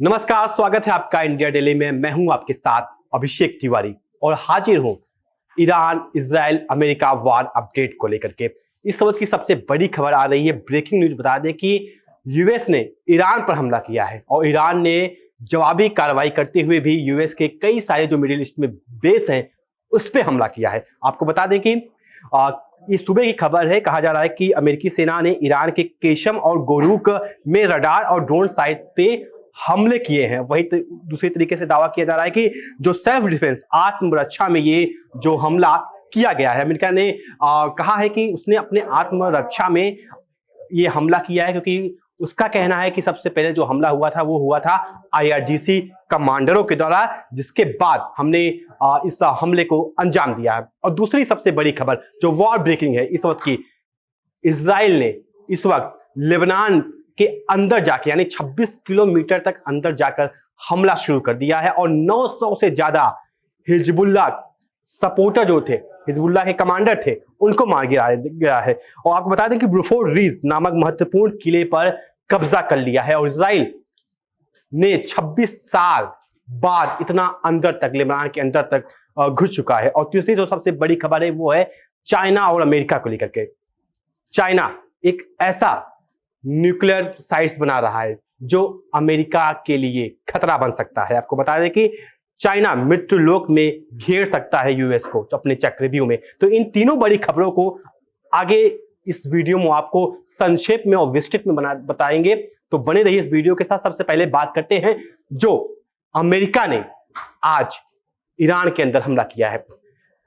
नमस्कार, स्वागत है आपका इंडिया डेली में। मैं हूं आपके साथ अभिषेक तिवारी और हाजिर हूं ईरान इजराइल अमेरिका वार अपडेट को लेकर के। इस वक्त की सबसे बड़ी खबर आ रही है, ब्रेकिंग न्यूज बता दें कि यूएस ने ईरान पर हमला किया है और ईरान ने जवाबी कार्रवाई करते हुए भी यूएस के कई सारे जो मिडिल ईस्ट में बेस हैं उस पर हमला किया है। आपको बता दें कि ये सुबह की खबर है, कहा जा रहा है कि अमेरिकी सेना ने ईरान के केशम और गोरूक में रडार और ड्रोन साइट पे हमले किए हैं। वही दूसरी तरीके से दावा किया जा रहा है कि जो सेल्फ डिफेंस आत्मरक्षा में ये जो हमला किया गया है, अमेरिका ने कहा है कि उसने अपने आत्मरक्षा में ये हमला किया है क्योंकि उसका कहना है कि सबसे पहले जो हमला हुआ था वो हुआ था आईआरजीसी कमांडरों के द्वारा, जिसके बाद हमने इस हमले को अंजाम दिया है। और दूसरी सबसे बड़ी खबर जो वॉर ब्रेकिंग है इस वक्त की, इजराइल ने इस वक्त लेबनान के अंदर जाके यानी 26 किलोमीटर तक अंदर जाकर हमला शुरू कर दिया है और 900 से ज्यादा हिजबुल्लाह सपोर्टर जो थे, हिजबुल्लाह के कमांडर थे, उनको मार गया है। और आपको बता दें कि ब्रूफोर्ड रीज नामक महत्वपूर्ण किले पर कब्जा कर लिया है और इजराइल ने 26 साल बाद इतना अंदर तक, लेबनान के अंदर तक घुस चुका है। और तीसरी जो सबसे बड़ी खबर है वो है चाइना और अमेरिका को लेकर के। चाइना एक ऐसा न्यूक्लियर साइट्स बना रहा है जो अमेरिका के लिए खतरा बन सकता है। आपको बता दें कि चाइना मृत्युलोक में घेर सकता है यूएस को अपने चक्रव्यूह में। तो इन तीनों बड़ी खबरों को आगे इस वीडियो में आपको संक्षेप में और विस्तृत में बताएंगे, तो बने रहिए इस वीडियो के साथ। सबसे पहले बात करते हैं जो अमेरिका ने आज ईरान के अंदर हमला किया है।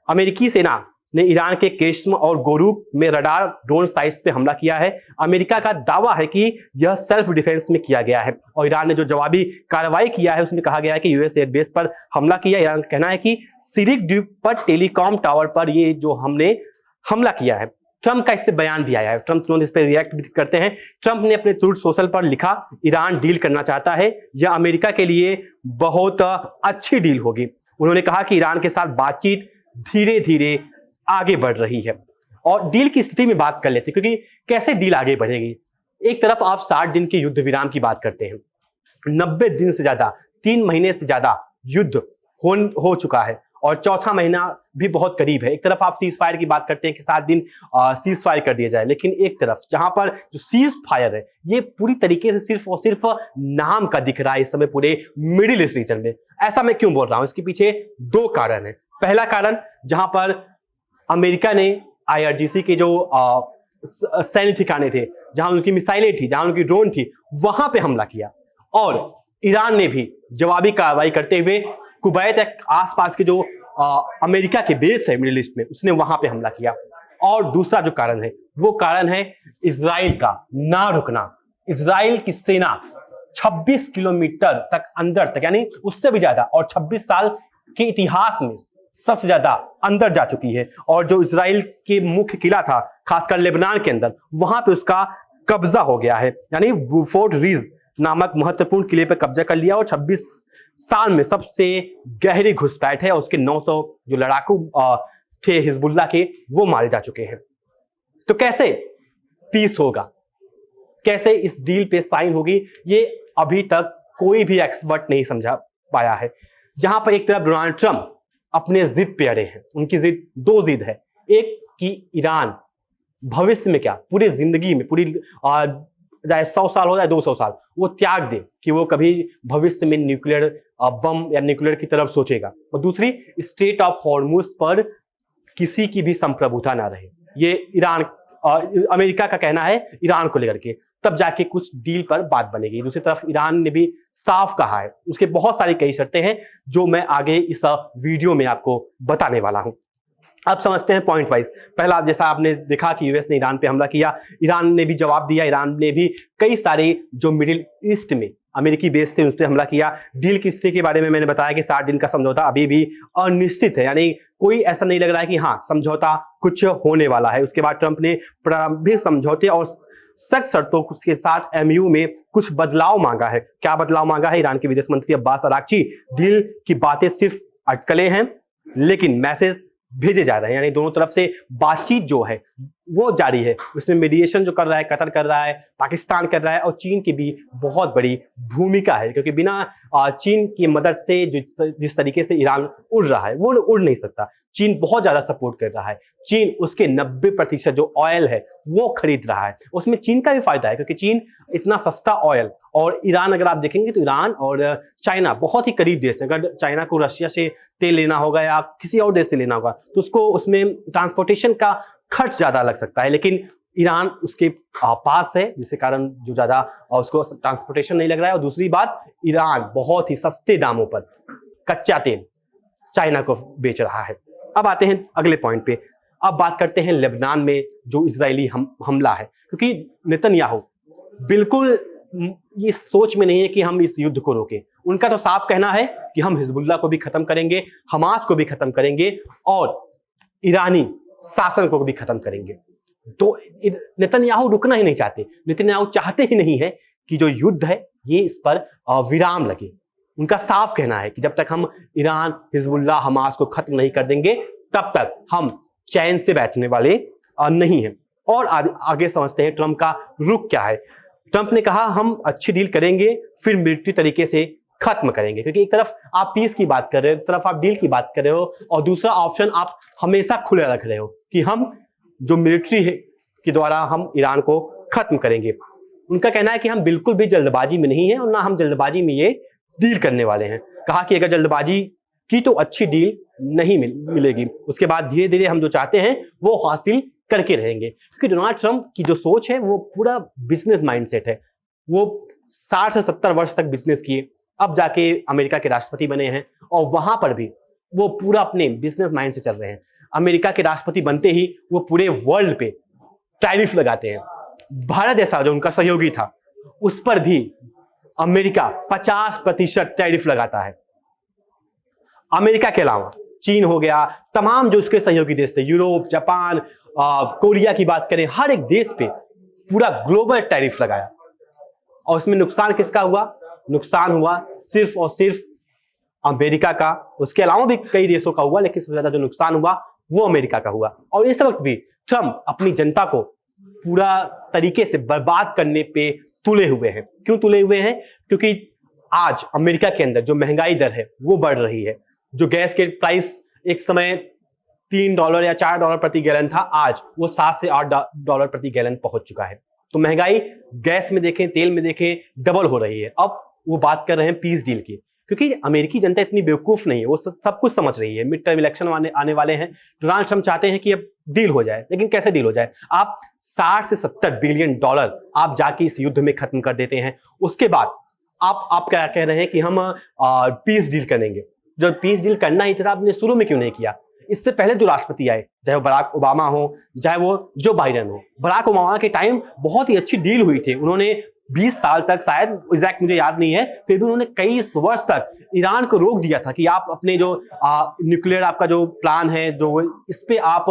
अमेरिकी सेना ने ईरान के केशम और गोरूक में रडार ड्रोन साइट्स पे हमला किया है। अमेरिका का दावा है कि यह सेल्फ डिफेंस में किया गया है और ईरान ने जो जवाबी कार्रवाई किया है उसमें कहा गया है कि यूएस एयरबेस पर हमला किया। ईरान का कहना है कि सिरिक द्वीप पर टेलीकॉम टावर पर ये जो हमने हमला किया है। ट्रंप का इस पर बयान भी आया है, ट्रंप तुरंत इस पर रिएक्ट भी करते हैं। ट्रंप ने अपने ट्रूथ सोशल पर लिखा, ईरान डील करना चाहता है, यह अमेरिका के लिए बहुत अच्छी डील होगी। उन्होंने कहा कि ईरान के साथ बातचीत धीरे धीरे आगे बढ़ रही है। और डील की स्थिति में बात कर लेते हैं क्योंकि कैसे डील आगे बढ़ेगी। एक तरफ आप 60 दिन के युद्ध विराम की बात करते हैं, 90 दिन से ज्यादा, 3 महीने से ज्यादा युद्ध हो चुका है और चौथा महीना भी बहुत करीब है। एक तरफ आप सीज फायर की बात करते हैं कि 7 दिन सीज फायर कर दिया जाए, लेकिन एक तरफ जहां पर जो सीज फायर है ये पूरी तरीके से सिर्फ और सिर्फ नाम का दिख रहा है इस समय पूरे मिडिल ईस्ट रीजन में। ऐसा मैं क्यों बोल रहा हूं, इसके पीछे 2 कारण है। पहला कारण, जहां पर अमेरिका ने आईआरजीसी के जो सैन्य ठिकाने थे, जहां उनकी मिसाइलें थी, जहां उनकी ड्रोन थी, वहां पे हमला किया। और ईरान ने भी जवाबी कार्रवाई करते हुए कुवैत आसपास के जो अमेरिका के बेस है मिडिल ईस्ट में, उसने वहां पे हमला किया। और दूसरा जो कारण है वो कारण है इजराइल का ना रुकना। इजराइल की सेना 26 किलोमीटर तक अंदर तक, यानी उससे भी ज्यादा, और 26 साल के इतिहास में सबसे ज्यादा अंदर जा चुकी है। और जो इजराइल के मुख्य किला था, खासकर लेबनान के अंदर, वहां पे उसका कब्जा हो गया है, यानी ब्रूफोर्ड रीज नामक महत्वपूर्ण किले पर कब्जा कर लिया और 26 साल में सबसे गहरी घुसपैठ है और उसके 900 जो लड़ाकू थे हिजबुल्लाह के, वो मारे जा चुके हैं। तो कैसे पीस होगा, कैसे इस डील पे साइन होगी, ये अभी तक कोई भी एक्सपर्ट नहीं समझा पाया है। जहां पर एक तरफ डोनाल्ड ट्रंप अपने जिद पे अड़े हैं, उनकी जिद 2 जिद है। एक कि ईरान भविष्य में क्या, पूरी जिंदगी में, पूरी चाहे 100 साल हो जाए 200 साल, वो त्याग दे कि वो कभी भविष्य में न्यूक्लियर बम या न्यूक्लियर की तरफ सोचेगा। और दूसरी, स्ट्रेट ऑफ हॉर्मुज पर किसी की भी संप्रभुता ना रहे। ये ईरान अमेरिका का कहना है ईरान को लेकर के, तब जाके कुछ डील पर बात बनेगी। दूसरी तरफ ईरान ने भी साफ कहा है, उसके बहुत सारी कई शर्तें हैं जो मैं आगे इस वीडियो में आपको बताने वाला हूं। अब समझते हैं पॉइंट वाइज। पहला, जैसा आपने देखा कि यूएस ने ईरान पे हमला किया, ईरान ने भी जवाब दिया। ईरान ने भी कई सारे जो मिडिल ईस्ट में अमेरिकी बेस थे उस पर हमला किया। डील की स्थिति के बारे में मैंने बताया कि 60 दिन का समझौता अभी भी अनिश्चित है, यानी कोई ऐसा नहीं लग रहा है कि हाँ समझौता कुछ होने वाला है। उसके बाद ट्रंप ने प्रारंभिक समझौते और सख्त शर्तों के साथ एमयू में कुछ बदलाव मांगा है। क्या बदलाव मांगा है? ईरान के विदेश मंत्री अब्बास अराक्ची, डील की बातें सिर्फ अटकलें हैं लेकिन मैसेज भेजे जा रहे हैं, यानी दोनों तरफ से बातचीत जो है, वो जारी है। उसमें मीडिएशन जो कर रहा है कतर कर रहा है, पाकिस्तान कर रहा है, और चीन की भी बहुत बड़ी भूमिका है, क्योंकि बिना चीन की मदद से जिस तरीके से ईरान उड़ रहा है वो उड़ नहीं सकता। चीन बहुत ज्यादा सपोर्ट कर रहा है। चीन उसके 90% जो ऑयल है वो खरीद रहा है। उसमें चीन का भी फायदा है, क्योंकि चीन इतना सस्ता ऑयल, और ईरान अगर आप देखेंगे तो ईरान और चाइना बहुत ही करीब देश है। अगर चाइना को रशिया से तेल लेना होगा या किसी और देश से लेना होगा तो उसको उसमें ट्रांसपोर्टेशन का खर्च ज्यादा लग सकता है, लेकिन ईरान उसके पास है, जिसके कारण जो ज्यादा उसको ट्रांसपोर्टेशन नहीं लग रहा है। और दूसरी बात, ईरान बहुत ही सस्ते दामों पर कच्चा तेल चाइना को बेच रहा है। अब आते हैं अगले पॉइंट पे। अब बात करते हैं लेबनान में जो इजरायली हमला है, क्योंकि नेतन्याहू बिल्कुल ये सोच में नहीं है कि हम इस युद्ध को रोकें। उनका तो साफ कहना है कि हम हिजबुल्लाह को भी खत्म करेंगे, हमास को भी खत्म करेंगे, और ईरानी शासन को भी खत्म करेंगे। तो नेतन्याहू रुकना ही नहीं चाहते। नेतन्याहू चाहते ही नहीं है कि जो युद्ध है ये इस पर विराम लगे। उनका साफ कहना है कि जब तक हम ईरान, हिजबुल्लाह, हमास को खत्म नहीं कर देंगे तब तक हम चैन से बैठने वाले नहीं हैं। और आगे समझते हैं ट्रंप का रुख क्या है। ट्रंप ने कहा हम अच्छी डील करेंगे, फिर मिलिट्री तरीके से खत्म करेंगे, क्योंकि एक तरफ आप पीस की बात कर रहे हो, एक तरफ आप डील की बात कर रहे हो, और दूसरा ऑप्शन आप हमेशा खुला रख रहे हो कि हम जो मिलिट्री है के द्वारा हम ईरान को खत्म करेंगे। उनका कहना है कि हम बिल्कुल भी जल्दबाजी में नहीं है, और ना हम जल्दबाजी में ये डील करने वाले हैं। कहा कि अगर जल्दबाजी की तो अच्छी डील नहीं मिलेगी, उसके बाद धीरे धीरे हम जो चाहते हैं वो हासिल करके रहेंगे। क्योंकि डोनाल्ड ट्रंप की जो सोच है वो पूरा बिजनेस माइंडसेट है। वो 60 से 70 वर्ष तक बिजनेस किए, अब जाके अमेरिका के राष्ट्रपति बने हैं, और वहां पर भी वो पूरा अपने बिजनेस माइंड से चल रहे हैं। अमेरिका के राष्ट्रपति बनते ही वो पूरे वर्ल्ड पे टैरिफ लगाते हैं। भारत जैसा जो उनका सहयोगी था उस पर भी अमेरिका 50% टैरिफ लगाता है। अमेरिका के अलावा चीन हो गया, तमाम जो उसके सहयोगी देश थे, यूरोप, जापान, कोरिया की बात करें, हर एक देश पे पूरा ग्लोबल टैरिफ लगाया। और उसमें नुकसान किसका हुआ? नुकसान हुआ सिर्फ और सिर्फ अमेरिका का। उसके अलावा भी कई देशों का हुआ, लेकिन सबसे ज्यादा जो नुकसान हुआ वो अमेरिका का हुआ। और इस वक्त भी ट्रंप अपनी जनता को पूरा तरीके से बर्बाद करने पे तुले हुए हैं। क्यों तुले हुए हैं? क्योंकि आज अमेरिका के अंदर जो महंगाई दर है वो बढ़ रही है। जो गैस के प्राइस एक समय $3 या $4 प्रति गैलन था, आज वो $7 से $8 प्रति गैलन पहुंच चुका है। तो महंगाई गैस में देखें, तेल में देखें, डबल हो रही है। अब वो बात कर रहे हैं पीस डील की, क्योंकि अमेरिकी जनता इतनी बेवकूफ नहीं है, वो सब कुछ समझ रही है। मिड टर्म इलेक्शन आने वाले हैं। डोनाल्ड ट्रंप चाहते हैं कि अब डील हो जाए, लेकिन कैसे डील हो जाए? आप 60 से 70 बिलियन डॉलर आप जाके इस युद्ध में खत्म कर देते हैं, उसके बाद आप क्या कह रहे हैं कि हम पीस डील करेंगे। जब पीस डील करना ही था आपने शुरू में क्यों नहीं किया? इससे पहले जो राष्ट्रपति आए, चाहे वो बराक ओबामा हो, चाहे वो जो बाइडेन हो, बराक ओबामा के टाइम बहुत ही अच्छी डील हुई थी। उन्होंने 20 साल तक, शायद एग्जैक्ट मुझे याद नहीं है, फिर भी उन्होंने कई वर्ष तक ईरान को रोक दिया था कि आप अपने जो न्यूक्लियर आपका जो प्लान है, जो इस पे आप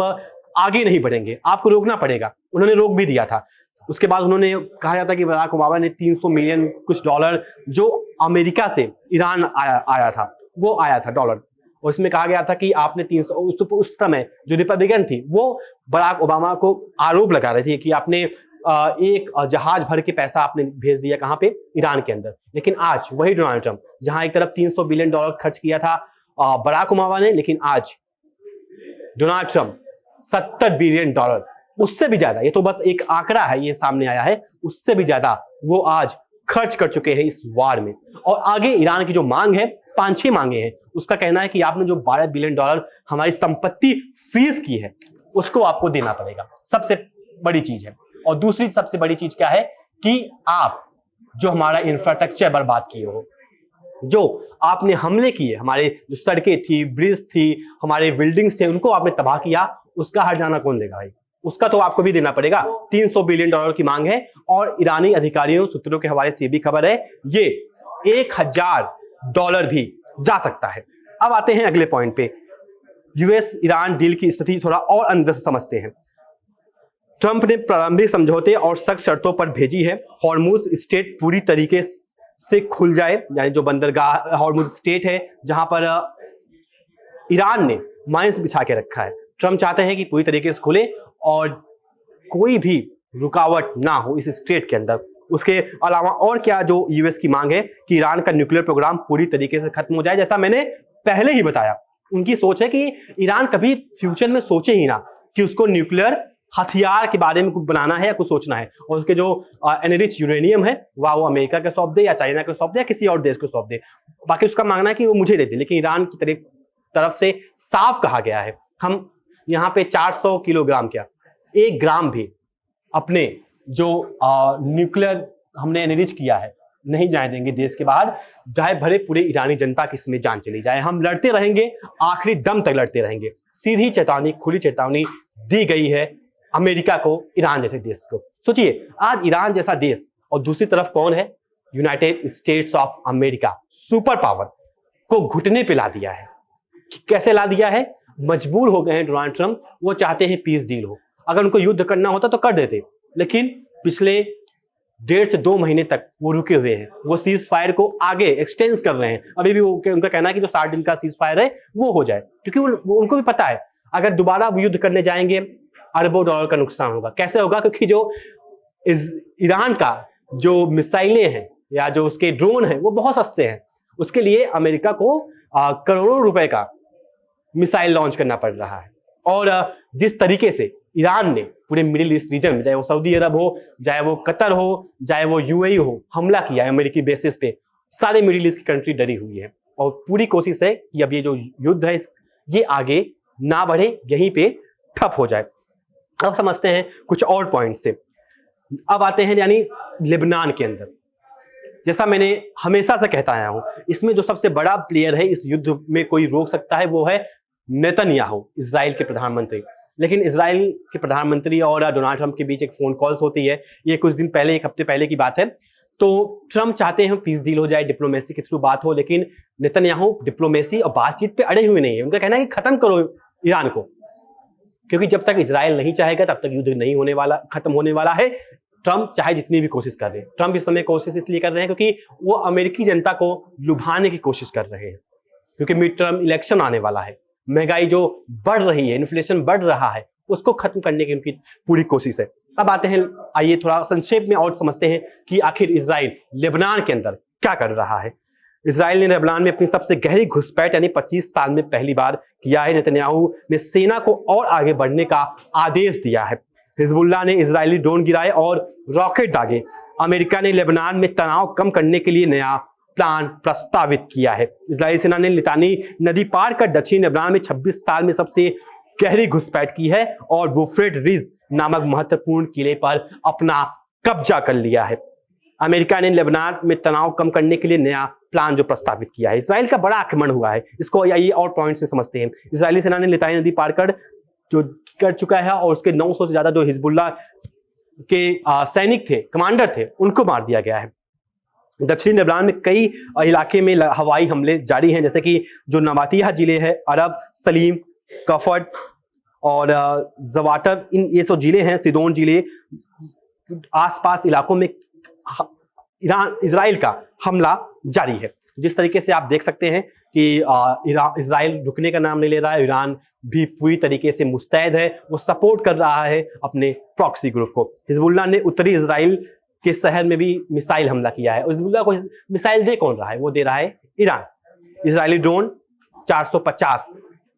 आगे नहीं बढ़ेंगे, आपको रोकना पड़ेगा। उन्होंने रोक भी दिया था। उसके बाद उन्होंने कहा जाता कि बराक ओबामा ने 300 मिलियन कुछ डॉलर जो अमेरिका से ईरान आया था वो आया था डॉलर, और इसमें कहा गया था कि आपने 300, उस समय जो रिपब्लिकन थी वो बराक ओबामा को आरोप लगा रही थी कि आपने एक जहाज भर के पैसा आपने भेज दिया कहां पे? ईरान के अंदर। लेकिन आज वही डोनाल्ड ट्रंप, जहां एक तरफ 300 बिलियन डॉलर खर्च किया था बराक ओबामा ने, लेकिन आज डोनाल्ड ट्रंप 70 बिलियन डॉलर, उससे भी ज्यादा, ये तो बस एक आंकड़ा है, ये सामने आया है, उससे भी ज्यादा वो आज खर्च कर चुके हैं इस वार में। और आगे ईरान की जो मांग है, 5-6 मांगे हैं। उसका कहना है कि आपने जो 12 बिलियन डॉलर हमारी संपत्ति फ्रीज की है उसको आपको देना पड़ेगा। सबसे बड़ी चीज है। और दूसरी सबसे बड़ी चीज क्या है कि आप जो हमारा इंफ्रास्ट्रक्चर बर्बाद किए हो, जो आपने हमले किए, हमारे जो सड़कें थी, ब्रिज थी, हमारे बिल्डिंग्स थे, उनको आपने तबाह किया, उसका हर्जाना कौन देगा भाई? उसका तो आपको भी देना पड़ेगा। 300 बिलियन डॉलर की मांग है, और ईरानी अधिकारियों, सूत्रों के हवाले से भी खबर है, ये $1000 भी जा सकता है। अब आते हैं अगले पॉइंट पे। यूएस ईरान डील की स्थिति थोड़ा और अंदर से समझते हैं। ट्रंप ने प्रारंभिक समझौते और सख्त शर्तों पर भेजी है। हॉर्मुज स्ट्रेट पूरी तरीके से खुल जाए, यानी जो बंदरगाह हॉर्मुज स्ट्रेट है जहां पर ईरान ने माइंस बिछा के रखा है, ट्रंप चाहते हैं कि पूरी तरीके से खुले और कोई भी रुकावट ना हो इस स्ट्रेट के अंदर। उसके अलावा और क्या जो यूएस की मांग है कि ईरान का न्यूक्लियर प्रोग्राम पूरी तरीके से खत्म हो जाए, जैसा मैंने पहले ही बताया। उनकी सोच है कि ईरान कभी फ्यूचर में सोचे ही ना कि उसको न्यूक्लियर हथियार के बारे में कुछ बनाना है या कुछ सोचना है, और उसके जो एनरिच यूरेनियम है वह वो अमेरिका को सौंप दे या चाइना को सौंप दे या किसी और देश को सौंप दे। बाकी उसका मांगना है कि वो मुझे दे दे, लेकिन ईरान की तरफ से साफ कहा गया है हम यहाँ पे 400 किलोग्राम क्या 1 ग्राम भी अपने जो न्यूक्लियर हमने एनरिच किया है नहीं जाने देंगे देश के बाहर, चाहे भले पूरे ईरानी जनता की इसमें जान चली जाए। हम लड़ते रहेंगे, आखिरी दम तक लड़ते रहेंगे। सीधी चेतावनी, खुली चेतावनी दी गई है अमेरिका को, ईरान जैसे देश को। सोचिए, आज ईरान जैसा देश और दूसरी तरफ कौन है? United states of America, super power को घुटने पे ला दिया है। कैसे ला दिया है? मजबूर हो गए हैं डोनाल्ड ट्रंप, वो चाहते हैं पीस डील हो। अगर उनको युद्ध करना होता तो कर देते, लेकिन पिछले 1.5 से 2 महीने तक वो रुके हुए हैं। वो सीज फायर को आगे एक्सटेंड कर रहे हैं। अभी भी उनका कहना है कि जो 60 दिन का सीज फायर है वो हो जाए, क्योंकि उनको भी पता है अगर दोबारा युद्ध करने जाएंगे अरबों डॉलर का नुकसान होगा। कैसे होगा? क्योंकि जो ईरान का जो मिसाइलें हैं या जो उसके ड्रोन हैं वो बहुत सस्ते हैं। उसके लिए अमेरिका को करोड़ों रुपए का मिसाइल लॉन्च करना पड़ रहा है। और जिस तरीके से ईरान ने पूरे मिडिल ईस्ट रीजन में, चाहे वो सऊदी अरब हो, चाहे वो कतर हो, चाहे वो यूएई हो, हमला किया है अमेरिकी बेसिस पे, सारे मिडिल ईस्ट की कंट्री डरी हुई है और पूरी कोशिश है कि अब ये जो युद्ध है ये आगे ना बढ़े, यहीं पे ठप हो जाए। अब समझते हैं कुछ और पॉइंट से। अब आते हैं यानी लेबनान के अंदर, जैसा मैंने हमेशा से कहता आया हूं, इसमें जो सबसे बड़ा प्लेयर है इस युद्ध में कोई रोक सकता है वो है नेतन्याहू, इजराइल के प्रधानमंत्री। लेकिन इजराइल के प्रधानमंत्री और डोनाल्ड ट्रंप के बीच एक फोन कॉल्स होती है, ये कुछ दिन पहले, 1 हफ्ते पहले की बात है। तो ट्रंप चाहते हैं पीस डील हो जाए, डिप्लोमेसी के थ्रू बात हो, लेकिन नेतन्याहू डिप्लोमेसी और बातचीत पे अड़े हुए नहीं है। उनका कहना है कि खत्म करो ईरान को, क्योंकि जब तक इजराइल नहीं चाहेगा तब तक युद्ध नहीं होने वाला, खत्म होने वाला है। ट्रंप चाहे जितनी भी कोशिश कर रहे हैं, ट्रंप इस समय कोशिश इसलिए कर रहे हैं क्योंकि वो अमेरिकी जनता को लुभाने की कोशिश कर रहे हैं, क्योंकि मिड टर्म इलेक्शन आने वाला है। महंगाई जो बढ़ रही है, इन्फ्लेशन बढ़ रहा है, उसको खत्म करने की उनकी पूरी कोशिश है। अब आते हैं, आइए थोड़ा संक्षेप में और समझते हैं कि आखिर इजराइल लेबनान के अंदर क्या कर रहा है। इजराइल ने लेबनान में अपनी सबसे गहरी घुसपैठ यानी 25 साल में पहली बार किया है। नेतन्याहू ने सेना को और आगे बढ़ने का आदेश दिया है। हिजबुल्लाह ने इजरायली ड्रोन गिराए और रॉकेट दागे। अमेरिका ने लेबनान में तनाव कम करने के लिए नया प्लान प्रस्तावित किया है। इजरायली सेना ने लितानी नदी पार कर दक्षिण लेबनान में 26 साल में सबसे गहरी घुसपैठ की है और वुफ्रेट रिज नामक महत्वपूर्ण किले पर अपना कब्जा कर लिया है। अमेरिका ने लेबनान में तनाव कम करने के लिए नया प्लान जो प्रस्तावित किया है। इसराइल का बड़ा आक्रमण हुआ है, इसको आइए और पॉइंट से समझते हैं। इजरायली सेना ने लितानी नदी पार कर जो कर चुका है और उसके 900 से ज्यादा जो हिजबुल्लाह के सैनिक थे, कमांडर थे, उनको मार दिया गया है। दक्षिणी लेबनान में कई इलाके में हवाई हमले जारी हैं, जैसे कि जो नबातिया जिले है, अरब, सलीम, कफट और जवाटर, इन ये सब जिले हैं, सिदोन जिले, आसपास इलाकों में इजराइल का हमला जारी है। जिस तरीके से आप देख सकते हैं कि इजराइल रुकने का नाम नहीं ले रहा है, ईरान भी पूरी तरीके से मुस्तैद है, वो सपोर्ट कर रहा है अपने प्रॉक्सी ग्रुप को। हिजबुल्लाह ने उत्तरी इजराइल के शहर में भी मिसाइल हमला किया है। हिजबुल्लाह को मिसाइल दे कौन रहा है? वो दे रहा है ईरान। इजरायली ड्रोन 450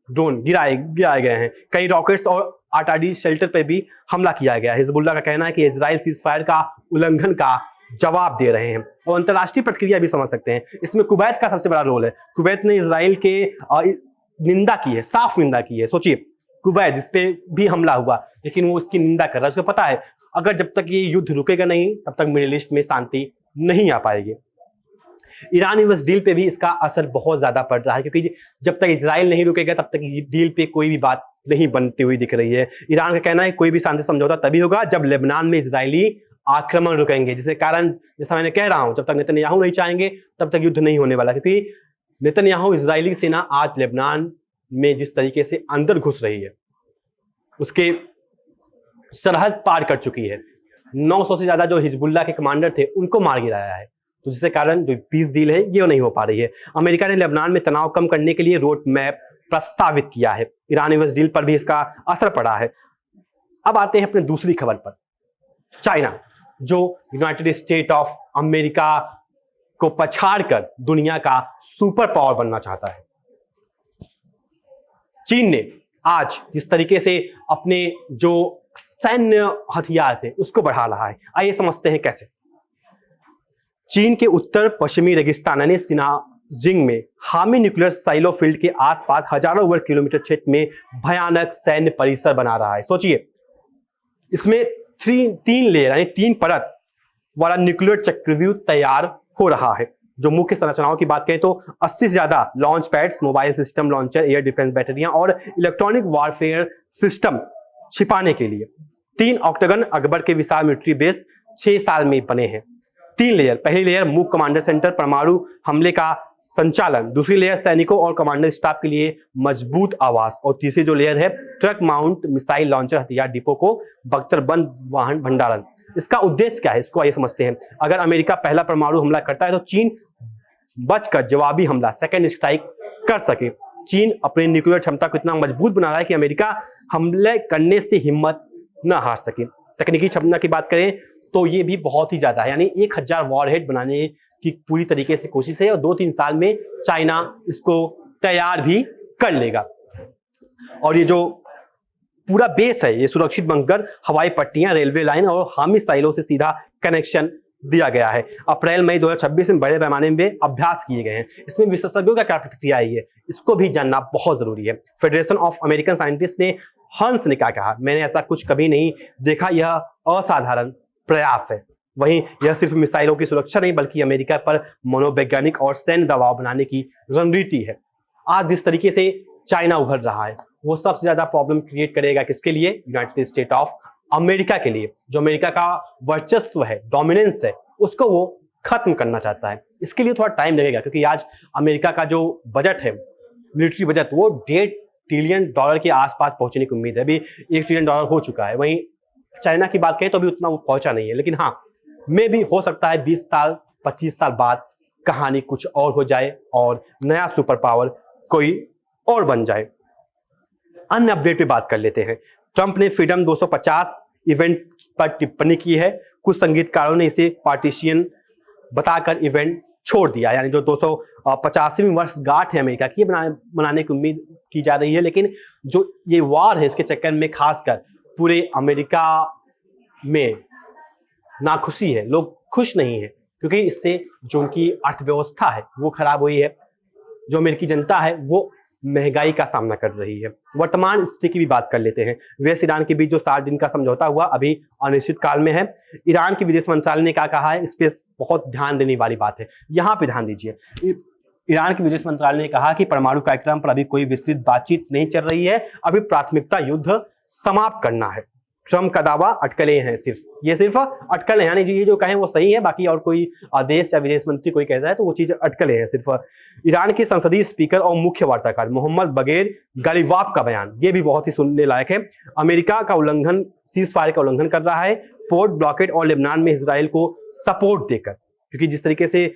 ड्रोन गिराए गए हैं। कई रॉकेट्स और आर्टिलरी शेल्टर पर भी हमला किया गया है। हिजबुल्लाह का कहना है कि इजराइल सीज फायर का उल्लंघन का जवाब दे रहे हैं और अंतर्राष्ट्रीय प्रतिक्रिया भी समझ सकते हैं। इसमें कुवैत का सबसे बड़ा रोल है। कुवैत ने इजराइल के निंदा की है, साफ निंदा की है। सोचिए, कुवैत जिसपे भी हमला हुआ, लेकिन वो इसकी निंदा कर रहा है। उसको पता है अगर जब तक ये युद्ध रुकेगा नहीं तब तक मिडिल ईस्ट में शांति नहीं आ पाएगी। ईरान यूएस डील पे भी इसका असर बहुत ज्यादा पड़ रहा है, क्योंकि जब तक इजराइल नहीं रुकेगा तब तक डील पे कोई भी बात नहीं बनती हुई दिख रही है। ईरान का कहना है कोई भी शांति समझौता तभी होगा जब लेबनान में इजरायली आक्रमण रुकेंगे, जिसके कारण, जैसा मैंने कह रहा हूं, जब तक नेतन्याहू नहीं चाहेंगे तब तक युद्ध नहीं होने वाला। क्योंकि नेतन्याहू, इजरायली सेना आज लेबनान में जिस तरीके से अंदर घुस रही है, उसके सरहद पार कर चुकी है। 900 से ज्यादा जो हिजबुल्लाह के कमांडर थे उनको मार गिराया है, तो जिसके कारण जो पीस डील है ये नहीं हो पा रही है। अमेरिका ने लेबनान में तनाव कम करने के लिए रोड मैप प्रस्तावित किया है। ईरान यूएस डील पर भी इसका असर पड़ा है। अब आते हैं अपने दूसरी खबर पर। चाइना, जो यूनाइटेड स्टेट ऑफ अमेरिका को पछाड़कर दुनिया का सुपर पावर बनना चाहता है। चीन ने आज जिस तरीके से अपने जो सैन्य हथियार थे उसको बढ़ा रहा है, आइए समझते हैं कैसे। चीन के उत्तर पश्चिमी रेगिस्तान यानी सिनाजिंग में हामी न्यूक्लियर साइलो फील्ड के आसपास हजारों वर्ग किलोमीटर क्षेत्र में भयानक सैन्य परिसर बना रहा है। सोचिए, इसमें तीन लेयर यानी 3 परत वाला न्यूक्लियर चक्रव्यूह तैयार हो रहा है। जो मुख्य संरचनाओं की बात करें तो 80 से ज्यादा launch pads, mobile system launcher, air defence बैटरियां और इलेक्ट्रॉनिक वॉरफेयर सिस्टम छिपाने के लिए 3 ऑक्टागन अकबर के विशाल मिलिट्री बेस 6 साल में बने हैं। 3 लेयर, पहली लेयर मूक कमांडर सेंटर परमाणु हमले का संचालन, दूसरी लेयर सैनिकों और कमांडर स्टाफ के लिए मजबूत आवास और तीसरी जो लेयर है ट्रक माउंट मिसाइल लॉन्चर हथियार डिपो को बख्तरबंद वाहन भंडारण। इसका उद्देश्य क्या है, इसको आइए समझते हैं। अगर अमेरिका पहला परमाणु हमला करता है तो चीन बचकर जवाबी हमला सेकेंड स्ट्राइक कर सके। चीन अपनी न्यूक्लियर क्षमता को इतना मजबूत बना रहा है कि अमेरिका हमले करने से हिम्मत न हार सके। तकनीकी क्षमता की बात करें तो ये भी बहुत ही ज्यादा है, यानी 1000 वॉरहेड बनाने की पूरी तरीके से कोशिश है और 2-3 साल में चाइना इसको तैयार भी कर लेगा। और ये जो पूरा बेस है ये सुरक्षित बंकर, हवाई पट्टियां, रेलवे लाइन और हामी साइलों से सीधा कनेक्शन दिया गया है। अप्रैल मई 2026 में बड़े पैमाने में अभ्यास किए गए हैं। इसमें विशेषज्ञों का क्या प्रतिक्रिया आई है, इसको भी जानना बहुत जरूरी है। फेडरेशन ऑफ अमेरिकन साइंटिस्ट ने हंस ने क्या कहा, मैंने ऐसा कुछ कभी नहीं देखा, यह असाधारण प्रयास है। वहीं यह सिर्फ मिसाइलों की सुरक्षा नहीं बल्कि अमेरिका पर मनोवैज्ञानिक और सैन्य दबाव बनाने की रणनीति है। आज जिस तरीके से चाइना उभर रहा है वो सबसे ज्यादा प्रॉब्लम क्रिएट करेगा किसके लिए, यूनाइटेड स्टेट ऑफ अमेरिका के लिए। जो अमेरिका का वर्चस्व है, डोमिनेंस है, उसको वो खत्म करना चाहता है। इसके लिए थोड़ा टाइम लगेगा क्योंकि आज अमेरिका का जो बजट है, मिलिट्री बजट, वो $1.5 ट्रिलियन के आसपास पहुंचने की उम्मीद है। अभी $1 ट्रिलियन हो चुका है। वहीं चाइना की बात करें तो अभी उतना वो पहुंचा नहीं है, लेकिन हाँ में भी हो सकता है 20 साल 25 साल बाद कहानी कुछ और हो जाए और नया सुपर पावर कोई और बन जाए। अन्य अपडेट पे बात कर लेते हैं। ट्रंप ने फ्रीडम 250 इवेंट पर टिप्पणी की है। कुछ संगीतकारों ने इसे पार्टीशियन बताकर इवेंट छोड़ दिया, यानी जो 250वीं वर्षगांठ है अमेरिका की मनाने की उम्मीद की जा रही है, लेकिन जो ये वार है इसके चक्कर में खासकर पूरे अमेरिका में नाखुशी है, लोग खुश नहीं है क्योंकि इससे जो उनकी अर्थव्यवस्था है वो खराब हुई है। जो अमेरिकी जनता है वो महंगाई का सामना कर रही है। वर्तमान स्थिति की भी बात कर लेते हैं। वेस्ट ईरान के बीच जो 60 दिन का समझौता हुआ अभी अनिश्चित काल में है। ईरान के विदेश मंत्रालय ने क्या कहा है, इस पे बहुत ध्यान देने वाली बात है, यहाँ पे ध्यान दीजिए। ईरान के विदेश मंत्रालय ने कहा कि परमाणु कार्यक्रम पर अभी कोई विस्तृत बातचीत नहीं चल रही है, अभी प्राथमिकता युद्ध समाप्त करना है। ट्रंप का दावा अटकलें हैं, सिर्फ अटकलें, यानी ये जो कहें वो सही है, बाकी और कोई देश या विदेश मंत्री कोई कहता है तो वो चीज अटकलें हैं सिर्फ। ईरान के संसदीय स्पीकर और मुख्य वार्ताकार मोहम्मद बगैर गलीबाफ का बयान, ये भी बहुत ही सुनने लायक है। अमेरिका का उल्लंघन, सीज फायर का उल्लंघन कर रहा है पोर्ट ब्लॉकेड और लेबनान में इसराइल को सपोर्ट देकर, क्योंकि जिस तरीके से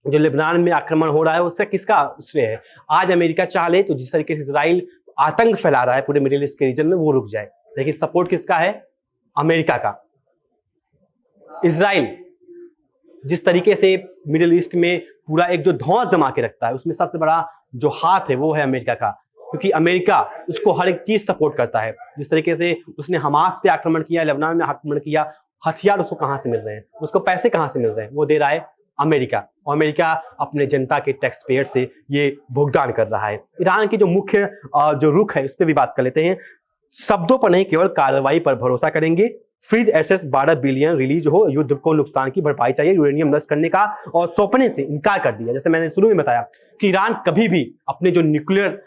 जो लेबनान में आक्रमण हो रहा है उससे किसका श्रेय है। आज अमेरिका चाह ले तो जिस तरीके से इसराइल आतंक फैला रहा है पूरे मिडिल ईस्ट के रीजन में वो रुक जाए, लेकिन सपोर्ट किसका है, अमेरिका का। इसराइल जिस तरीके से मिडिल ईस्ट में पूरा एक जो धौंस जमा के रखता है उसमें सबसे बड़ा जो हाथ है वो है अमेरिका का, क्योंकि अमेरिका उसको हर एक चीज सपोर्ट करता है। जिस तरीके से उसने हमास पे आक्रमण किया, लेबनान में आक्रमण किया, हथियार उसको कहां से मिल रहे हैं, उसको पैसे कहां से मिल रहे हैं, वो दे रहा है अमेरिका, और अमेरिका अपने जनता के टैक्स पेयर से ये भुगतान कर रहा है। ईरान की जो मुख्य जो रुख है उस पर भी बात कर लेते हैं। शब्दों पर नहीं केवल कार्रवाई पर भरोसा करेंगे। फ्रीज एसेट्स 12 बिलियन रिलीज हो, युद्ध को नुकसान की भरपाई चाहिए, यूरेनियम नष्ट करने का और सौंपने से इनकार कर दिया। जैसे मैंने शुरू में बताया कि ईरान कभी भी अपने जो न्यूक्लियर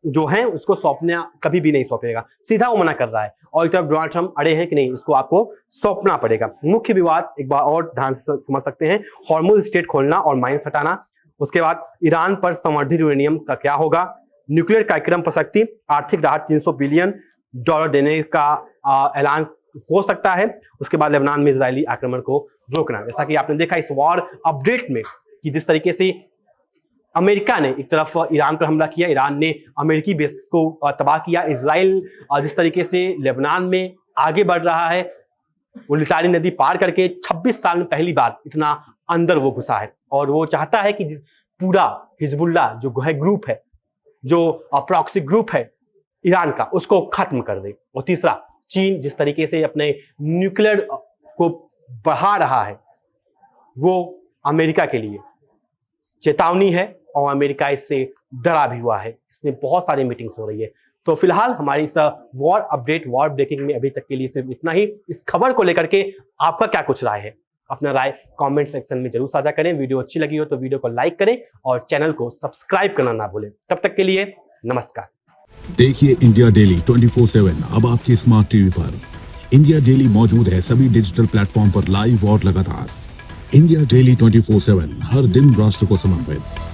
जो है उसको सौंपना कभी भी नहीं सौंपेगा, सीधा वो मना कर रहा है। और एक तरफ डोनाल्ड ट्रंप अड़े हैं कि नहीं, इसको आपको सौंपना पड़ेगा। मुख्य विवाद एक बार और ध्यान से समझ सकते हैं, हॉर्मुज स्ट्रेट खोलना और माइंस हटाना। उसके बाद ईरान पर संवर्धित यूरेनियम का क्या होगा, न्यूक्लियर कार्यक्रम पर सख्ती, आर्थिक राहत $300 बिलियन देने का ऐलान हो सकता है। उसके बाद लेबनान में इजरायली आक्रमण को रोकना। जैसा कि आपने देखा इस वॉर अपडेट में कि जिस तरीके से अमेरिका ने एक तरफ ईरान पर हमला किया, ईरान ने अमेरिकी बेस को तबाह किया। इजराइल जिस तरीके से लेबनान में आगे बढ़ रहा है, वो लिसानी नदी पार करके 26 साल में पहली बार इतना अंदर वो घुसा है और वो चाहता है कि पूरा हिजबुल्लाह जो ग्रुप है, जो प्रॉक्सी ग्रुप है ईरान का, उसको खत्म कर दे। और तीसरा, चीन जिस तरीके से अपने न्यूक्लियर को बढ़ा रहा है, वो अमेरिका के लिए चेतावनी है और अमेरिका इससे डरा भी हुआ है। इसमें बहुत सारी मीटिंग्स हो रही है। तो फिलहाल हमारी इस वॉर अपडेट, वॉर ब्रेकिंग में अभी तक के लिए सिर्फ इतना ही। इस खबर को लेकर के आपका क्या कुछ राय है? अपना राय कमेंट सेक्शन में जरूर साझा करें। वीडियो अच्छी लगी हो तो वीडियो को लाइक करें और चैनल को सब्सक्राइब करना ना भूलें। तब तक के लिए नमस्कार। देखिए इंडिया डेली 24/7 अब आपके स्मार्ट टीवी पर। इंडिया डेली मौजूद है सभी डिजिटल प्लेटफॉर्म पर लाइव और लगातार। इंडिया डेली 24/7 हर दिन राष्ट्र को समर्पित।